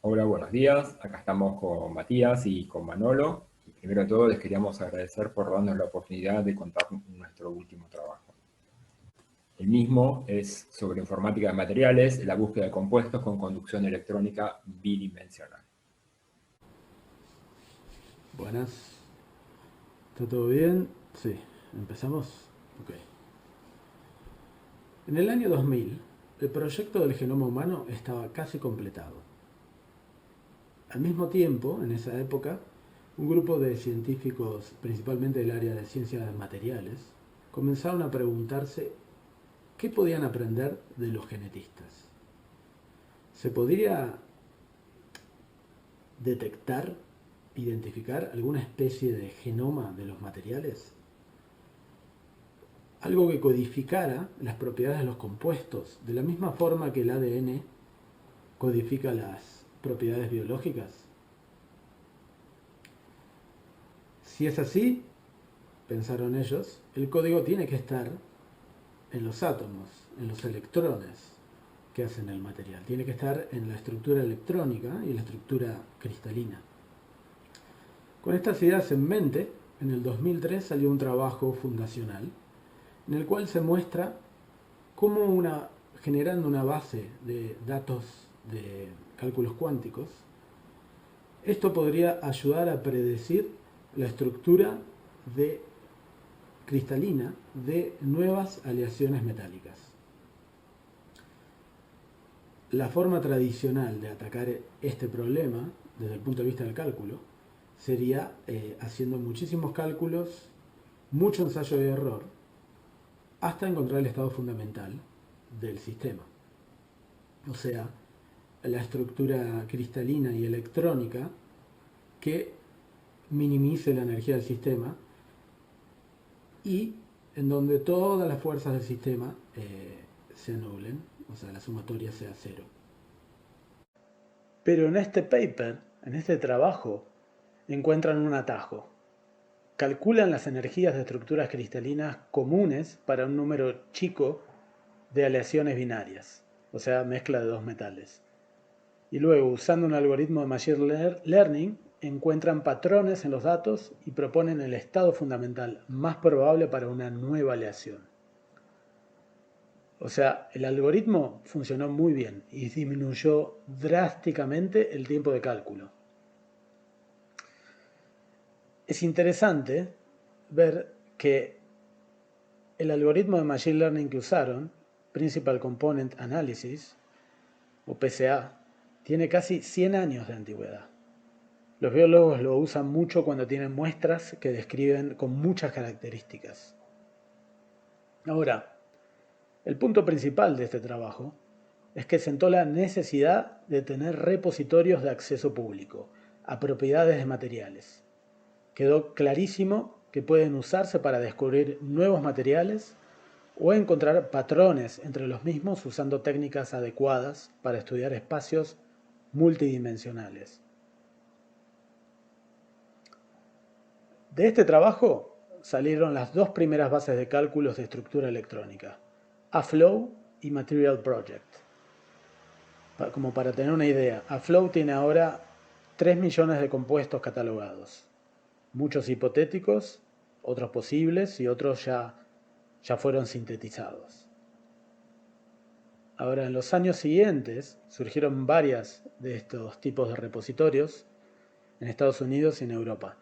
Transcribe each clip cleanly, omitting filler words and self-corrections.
Hola, buenos días. Acá estamos con Matías y con Manolo. Y primero de todo les queríamos agradecer por darnos la oportunidad de contar nuestro último trabajo. El mismo es sobre informática de materiales, la búsqueda de compuestos con conducción electrónica bidimensional. Buenas, ¿está todo bien? Sí, ¿empezamos? Ok. En el año 2000, el proyecto del genoma humano estaba casi completado. Al mismo tiempo, en esa época, un grupo de científicos, principalmente del área de ciencias de materiales, comenzaron a preguntarse qué podían aprender de los genetistas. ¿Se podría detectar, identificar alguna especie de genoma de los materiales? Algo que codificara las propiedades de los compuestos, de la misma forma que el ADN codifica las propiedades biológicas. Si es así, pensaron ellos, el código tiene que estar en los átomos, en los electrones que hacen el material. Tiene que estar en la estructura electrónica y la estructura cristalina. Con estas ideas en mente, en el 2003 salió un trabajo fundacional en el cual se muestra cómo generando una base de datos de cálculos cuánticos, esto podría ayudar a predecir la estructura de cristalina de nuevas aleaciones metálicas. La forma tradicional de atacar este problema desde el punto de vista del cálculo sería haciendo muchísimos cálculos, mucho ensayo y error, hasta encontrar el estado fundamental del sistema. O sea, la estructura cristalina y electrónica que minimice la energía del sistema y en donde todas las fuerzas del sistema se anulen, o sea, la sumatoria sea cero. Pero en este paper, en este trabajo, encuentran un atajo. Calculan las energías de estructuras cristalinas comunes para un número chico de aleaciones binarias, o sea, mezcla de dos metales. Y luego, usando un algoritmo de Machine Learning, encuentran patrones en los datos y proponen el estado fundamental más probable para una nueva aleación. O sea, el algoritmo funcionó muy bien y disminuyó drásticamente el tiempo de cálculo. Es interesante ver que el algoritmo de Machine Learning que usaron, Principal Component Analysis, o PCA, tiene casi 100 años de antigüedad. Los biólogos lo usan mucho cuando tienen muestras que describen con muchas características. Ahora, el punto principal de este trabajo es que sentó la necesidad de tener repositorios de acceso público a propiedades de materiales. Quedó clarísimo que pueden usarse para descubrir nuevos materiales o encontrar patrones entre los mismos usando técnicas adecuadas para estudiar espacios multidimensionales. De este trabajo salieron las dos primeras bases de cálculos de estructura electrónica, AFlow y Material Project. Como para tener una idea, AFlow tiene ahora 3 millones de compuestos catalogados, muchos hipotéticos, otros posibles y otros ya fueron sintetizados. Ahora, en los años siguientes surgieron varias de estos tipos de repositorios en Estados Unidos y en Europa.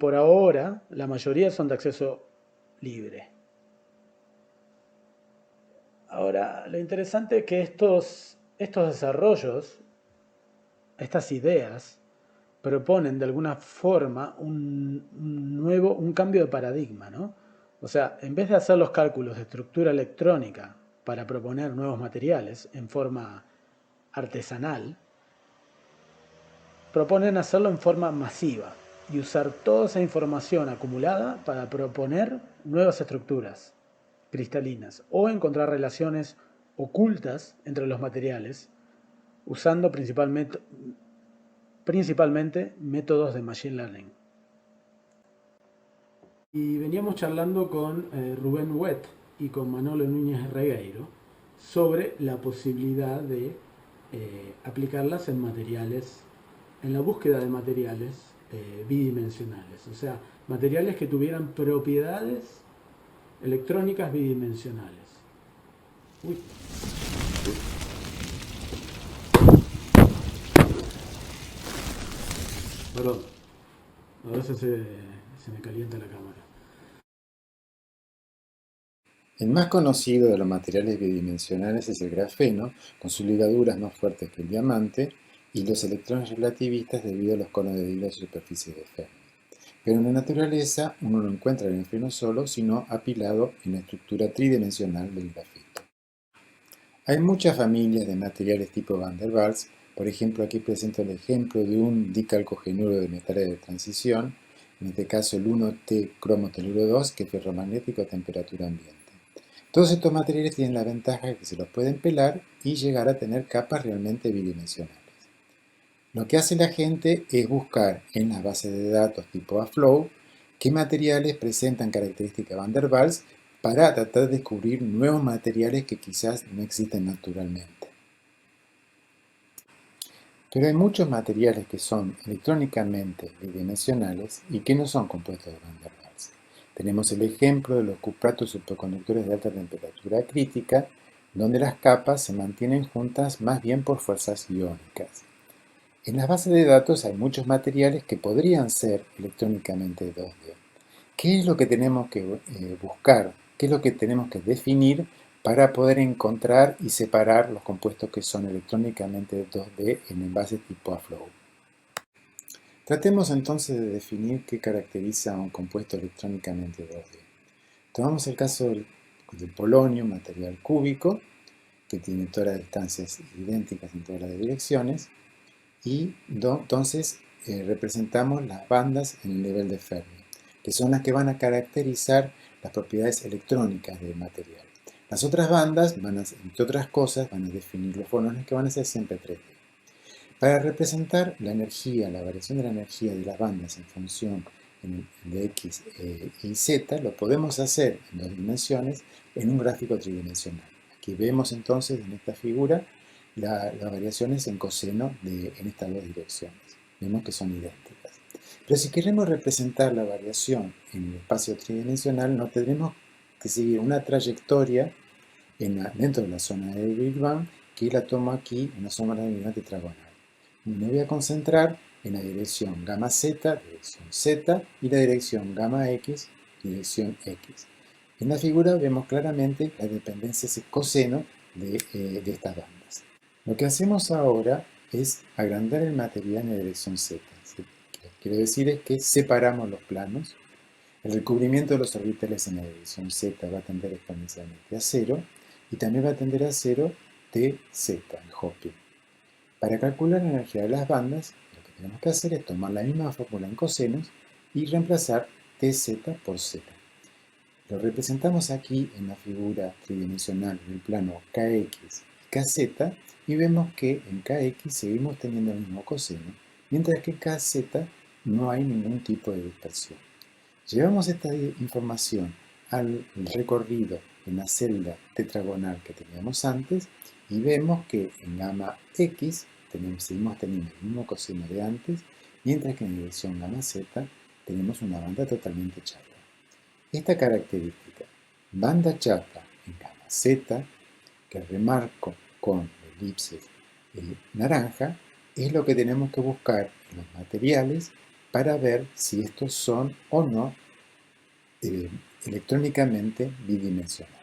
Por ahora, la mayoría son de acceso libre. Ahora, lo interesante es que estos desarrollos, estas ideas, proponen de alguna forma un cambio de paradigma, ¿no? O sea, en vez de hacer los cálculos de estructura electrónica para proponer nuevos materiales en forma artesanal, proponen hacerlo en forma masiva y usar toda esa información acumulada para proponer nuevas estructuras cristalinas o encontrar relaciones ocultas entre los materiales usando principalmente métodos de Machine Learning. Y veníamos charlando con Rubén Huet y con Manolo Núñez Regueiro sobre la posibilidad de aplicarlas en materiales, en la búsqueda de materiales bidimensionales, o sea, materiales que tuvieran propiedades electrónicas bidimensionales. Uy. Perdón, a veces se me calienta la cámara. El más conocido de los materiales bidimensionales es el grafeno, con sus ligaduras más fuertes que el diamante, y los electrones relativistas debido a los conos de Dirac y superficies de Fermi. Pero en la naturaleza uno no encuentra el grafeno solo, sino apilado en la estructura tridimensional del grafito. Hay muchas familias de materiales tipo Van der Waals. Por ejemplo, aquí presento el ejemplo de un dicalcogenuro de metales de transición, en este caso el 1T cromoteluro 2, que es ferromagnético a temperatura ambiente. Todos estos materiales tienen la ventaja de que se los pueden pelar y llegar a tener capas realmente bidimensionales. Lo que hace la gente es buscar en las bases de datos tipo AFLOW qué materiales presentan características Van der Waals para tratar de descubrir nuevos materiales que quizás no existen naturalmente. Pero hay muchos materiales que son electrónicamente bidimensionales y que no son compuestos de Van der Waals. Tenemos el ejemplo de los cupratos superconductores de alta temperatura crítica, donde las capas se mantienen juntas más bien por fuerzas iónicas. En las bases de datos hay muchos materiales que podrían ser electrónicamente 2D. ¿Qué es lo que tenemos que buscar? ¿Qué es lo que tenemos que definir para poder encontrar y separar los compuestos que son electrónicamente 2D en envases tipo AFLOW? Tratemos entonces de definir qué caracteriza a un compuesto electrónicamente 2D. Tomamos el caso del polonio, un material cúbico, que tiene todas las distancias idénticas en todas las direcciones, y entonces representamos las bandas en el nivel de Fermi, que son las que van a caracterizar las propiedades electrónicas del material. Las otras bandas, entre otras cosas, van a definir los fonones que van a ser siempre 3D. Para representar la energía, la variación de la energía de las bandas en función de X y Z, lo podemos hacer en 2 dimensiones en un gráfico tridimensional. Aquí vemos entonces en esta figura las variaciones en coseno en estas 2 direcciones. Vemos que son idénticas. Pero si queremos representar la variación en el espacio tridimensional, no tendremos que seguir una trayectoria dentro de la zona de Big Bang, que la tomo aquí, una zona de Big Bang tetragonal. Me voy a concentrar en la dirección gamma z, dirección z, y la dirección gamma x, dirección x. En la figura vemos claramente la dependencia ese coseno de estas bandas. Lo que hacemos ahora es agrandar el material en la dirección z. Lo que quiero decir es que separamos los planos. El recubrimiento de los orbitales en la dirección z va a tender exponencialmente a 0 y también va a tender a 0 tz, el hopping. Para calcular la energía de las bandas, lo que tenemos que hacer es tomar la misma fórmula en cosenos y reemplazar tz por z. Lo representamos aquí en la figura tridimensional del plano kx y kz y vemos que en kx seguimos teniendo el mismo coseno, mientras que en kz no hay ningún tipo de dispersión. Llevamos esta información al recorrido en la celda tetragonal que teníamos antes y vemos que en gamma x seguimos teniendo el mismo coseno de antes, mientras que en dirección gamma z tenemos una banda totalmente chata. Esta característica, banda chata en gamma z, que remarco con elipses naranja, es lo que tenemos que buscar en los materiales para ver si estos son o no electrónicamente bidimensionales.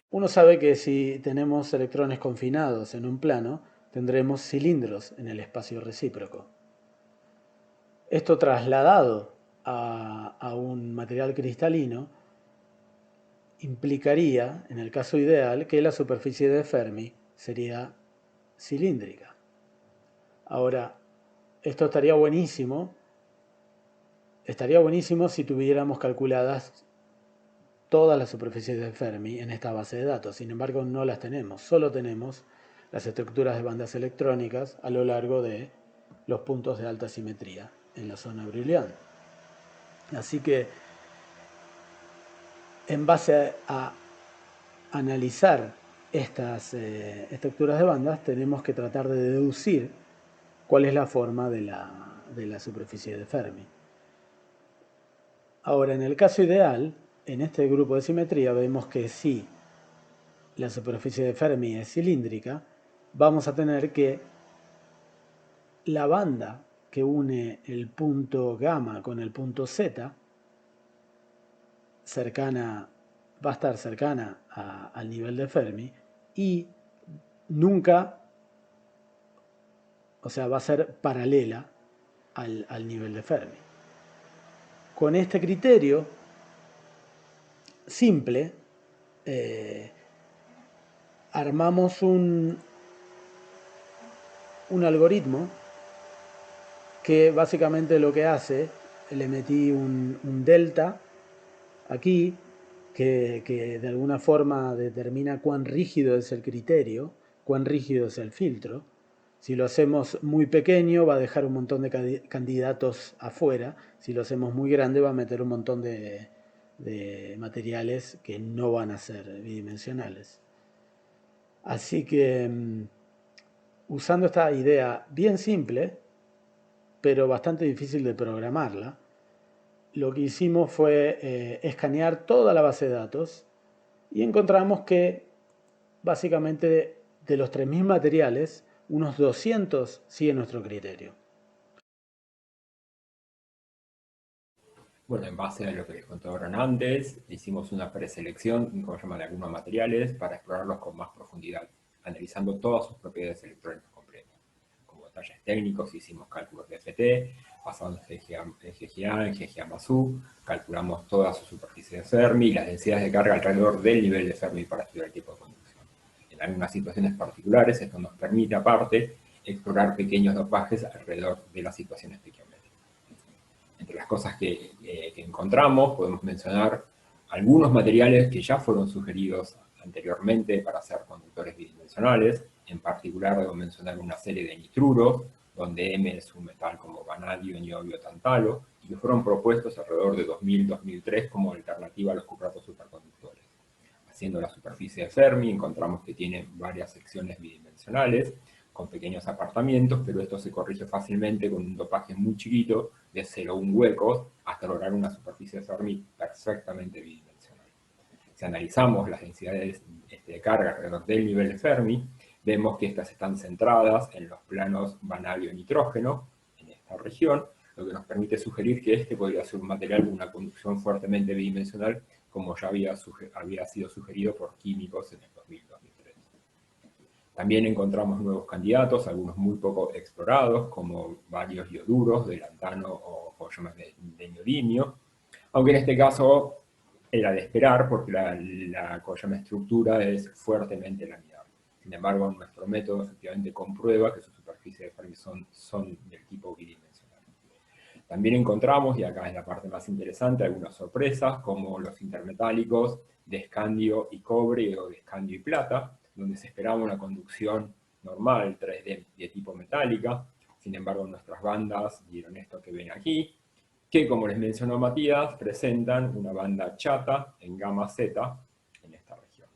Uno sabe que si tenemos electrones confinados en un plano, tendremos cilindros en el espacio recíproco. Esto trasladado a un material cristalino implicaría, en el caso ideal, que la superficie de Fermi sería cilíndrica. Ahora, esto estaría buenísimo si tuviéramos calculadas todas las superficies de Fermi en esta base de datos. Sin embargo, no las tenemos. Solo tenemos las estructuras de bandas electrónicas a lo largo de los puntos de alta simetría en la zona Brillouin. Así que, en base a analizar estas estructuras de bandas, tenemos que tratar de deducir cuál es la forma de la superficie de Fermi. Ahora, en el caso ideal, en este grupo de simetría vemos que si la superficie de Fermi es cilíndrica, vamos a tener que la banda que une el punto gamma con el punto z va a estar cercana al nivel de Fermi y nunca, o sea, va a ser paralela al nivel de Fermi. Con este criterio simple, armamos un algoritmo que básicamente lo que hace, le metí un delta aquí, que de alguna forma determina cuán rígido es el criterio, cuán rígido es el filtro. Si lo hacemos muy pequeño va a dejar un montón de candidatos afuera, si lo hacemos muy grande va a meter un montón de materiales que no van a ser bidimensionales. Así que usando esta idea bien simple, pero bastante difícil de programarla, lo que hicimos fue escanear toda la base de datos y encontramos que básicamente de los 3.000 materiales, unos 200 siguen nuestro criterio. Bueno, en base a lo que les contaron antes, hicimos una preselección, como llaman, de algunos materiales para explorarlos con más profundidad, analizando todas sus propiedades electrónicas completas. Como detalles técnicos, hicimos cálculos de FT, basamos en GGA, en GGA+U, calculamos toda su superficie de Fermi y las densidades de carga alrededor del nivel de Fermi para estudiar el tipo de conducción. En algunas situaciones particulares, esto nos permite, aparte, explorar pequeños dopajes alrededor de las situaciones estequiométricas. Entre las cosas que encontramos, podemos mencionar algunos materiales que ya fueron sugeridos anteriormente para ser conductores bidimensionales. En particular, debo mencionar una serie de nitruros, donde M es un metal como vanadio, niobio, tantalo, y que fueron propuestos alrededor de 2000-2003 como alternativa a los cupratos superconductores. Haciendo la superficie de Fermi, encontramos que tiene varias secciones bidimensionales, con pequeños apartamientos, pero esto se corrige fácilmente con un dopaje muy chiquito, de 0,1 huecos, hasta lograr una superficie de Fermi perfectamente bidimensional. Si analizamos las densidades de carga alrededor del nivel de Fermi, vemos que estas están centradas en los planos vanadio-nitrógeno, en esta región, lo que nos permite sugerir que este podría ser un material con una conducción fuertemente bidimensional, como ya había sido sugerido por químicos en el 2000-2003. También encontramos nuevos candidatos, algunos muy poco explorados, como varios ioduros de lantano o llamas de neodimio, aunque en este caso era de esperar porque la estructura es fuertemente laminar. Sin embargo, nuestro método efectivamente comprueba que sus superficies de Fermi son del tipo bidimensional. También encontramos, y acá es la parte más interesante, algunas sorpresas, como los intermetálicos de escandio y cobre o de escandio y plata, donde se esperaba una conducción normal 3D de tipo metálica. Sin embargo, nuestras bandas dieron esto que ven aquí, que como les mencionó Matías, presentan una banda chata en gamma Z en esta región.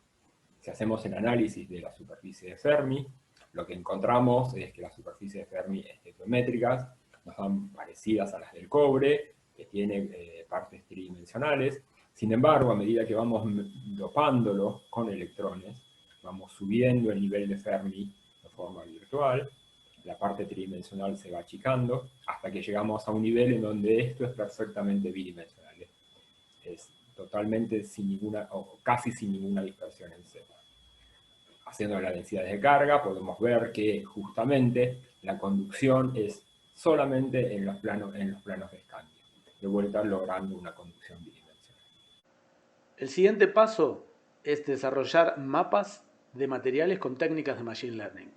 Si hacemos el análisis de la superficie de Fermi, lo que encontramos es que las superficies de Fermi estequiométricas nos dan parecidas a las del cobre, que tiene partes tridimensionales. Sin embargo, a medida que vamos dopándolo con electrones, vamos subiendo el nivel de Fermi de forma virtual, la parte tridimensional se va achicando, hasta que llegamos a un nivel en donde esto es perfectamente bidimensional. Es totalmente sin ninguna, o casi sin ninguna dispersión en Z. Haciendo las densidades de carga, podemos ver que justamente la conducción es solamente en los planos de escandio, de vuelta logrando una conducción bidimensional. El siguiente paso es desarrollar mapas de materiales con técnicas de Machine Learning.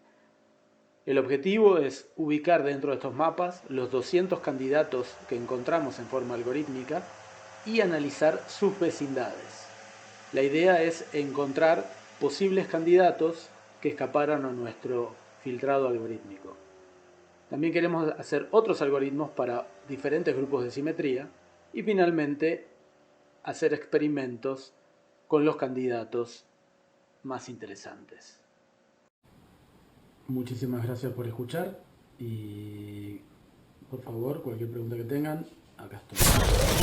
El objetivo es ubicar dentro de estos mapas los 200 candidatos que encontramos en forma algorítmica y analizar sus vecindades. La idea es encontrar posibles candidatos que escaparan a nuestro filtrado algorítmico. También queremos hacer otros algoritmos para diferentes grupos de simetría y finalmente hacer experimentos con los candidatos más interesantes. Muchísimas gracias por escuchar y por favor, cualquier pregunta que tengan, acá estoy.